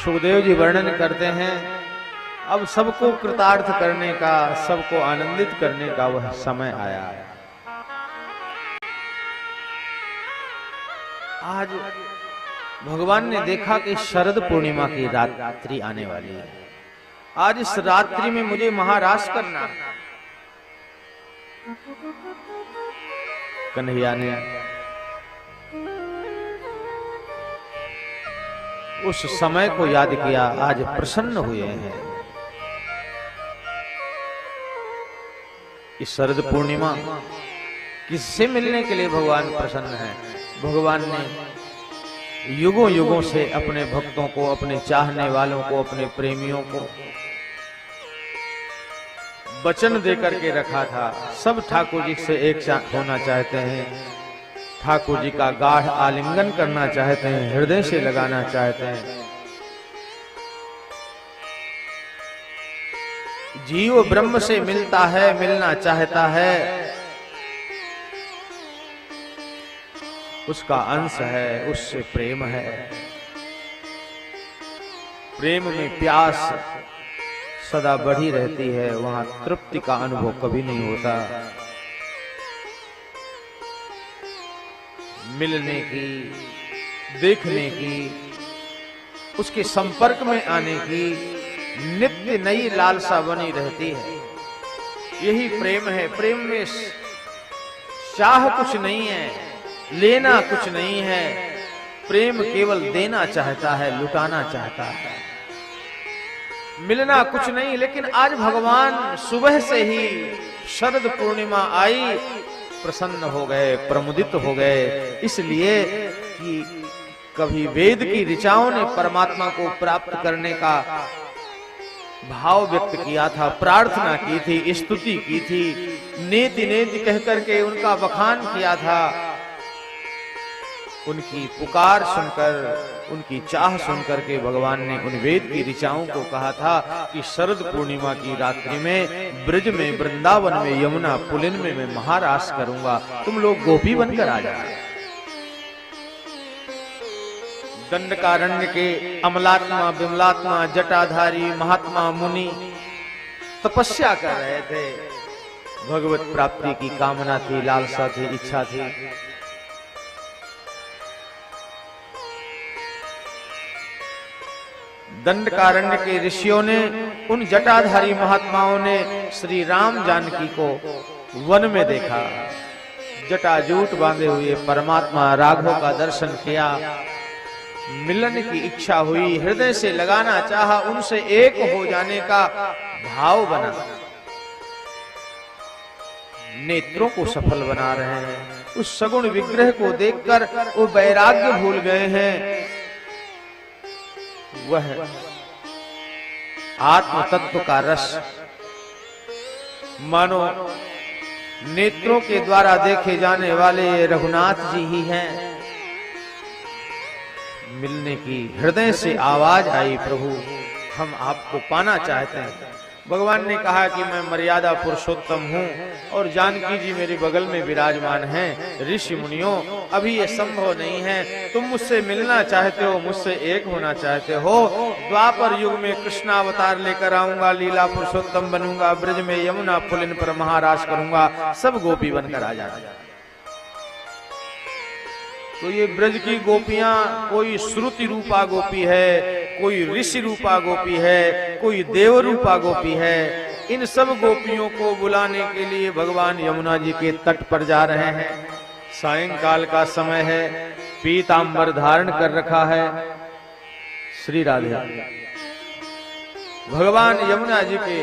सुखदेव जी वर्णन करते हैं, अब सबको कृतार्थ करने का, सबको आनंदित करने का वह समय आया। आज भगवान ने देखा कि शरद पूर्णिमा की रात्रि आने वाली है। आज इस रात्रि में मुझे महारास करना है। कन्हैया ने उस समय को याद किया, आज प्रसन्न हुए हैं। इस शरद पूर्णिमा किससे मिलने के लिए भगवान प्रसन्न है? भगवान ने युगों युगों से अपने भक्तों को, अपने चाहने वालों को, अपने प्रेमियों को वचन देकर के रखा था। सब ठाकुर जी से एक साथ होना चाहते हैं, ठाकुर जी का गाढ़ आलिंगन करना चाहते हैं, हृदय से लगाना चाहते हैं। जीव ब्रह्म से मिलता है, मिलना चाहता है, उसका अंश है, उससे प्रेम है। प्रेम में प्यास सदा बढ़ी रहती है, वहां तृप्ति का अनुभव कभी नहीं होता। मिलने की, देखने की, उसके संपर्क में आने की नित्य नई लालसा बनी रहती है। यही प्रेम है। प्रेम में चाह कुछ नहीं है, लेना कुछ नहीं है। प्रेम केवल देना चाहता है, लुटाना चाहता है, मिलना कुछ नहीं। लेकिन आज भगवान सुबह से ही शरद पूर्णिमा आई, प्रसन्न हो गए, प्रमुदित हो गए, इसलिए कि कभी वेद की ऋचाओं ने परमात्मा को प्राप्त करने का भाव व्यक्त किया था, प्रार्थना की थी, स्तुति की थी, नेति नेति कहकर के उनका बखान किया था। उनकी पुकार सुनकर, उनकी चाह सुनकर के भगवान ने उन वेद की ऋचाओं को कहा था कि शरद पूर्णिमा की रात्रि में ब्रज में, वृंदावन में, यमुना पुलिन में मैं महारास करूंगा, तुम लोग गोपी बनकर आ जाओ। दंडकारण्य के अमलात्मा, विमलात्मा, जटाधारी महात्मा मुनि तपस्या कर रहे थे। भगवत प्राप्ति की कामना थी, लालसा थी, इच्छा थी। दंडकारण्य के ऋषियों ने, उन जटाधारी महात्माओं ने श्री राम जानकी को वन में देखा। जटाजूट बांधे हुए परमात्मा राघव का दर्शन किया, मिलन की इच्छा हुई, हृदय से लगाना चाहा, उनसे एक हो जाने का भाव बना। नेत्रों को सफल बना रहे हैं। उस सगुण विग्रह को देखकर वो वैराग्य भूल गए हैं। वह आत्म तत्व का रस मानो नेत्रों के द्वारा देखे जाने वाले रघुनाथ जी ही हैं। मिलने की हृदय से आवाज आई, प्रभु हम आपको पाना चाहते हैं। भगवान ने कहा कि मैं मर्यादा पुरुषोत्तम हूँ और जानकी जी मेरे बगल में विराजमान हैं। ऋषि मुनियों, अभी ये संभव नहीं है। तुम मुझसे मिलना चाहते हो, मुझसे एक होना चाहते हो। द्वापर युग में कृष्णावतार लेकर आऊंगा, लीला पुरुषोत्तम बनूंगा, ब्रज में यमुना पुलिन पर महाराज करूंगा, सब गोपी बनकर आ जाना। तो ये ब्रज की गोपियां, कोई श्रुति रूपा गोपी है, कोई ऋषि रूपा गोपी है, कोई देव रूपा गोपी है। इन सब गोपियों को बुलाने के लिए भगवान यमुना जी के तट पर जा रहे हैं। सायंकाल का समय है, पीतांबर धारण कर रखा है श्री राधे। भगवान यमुना जी के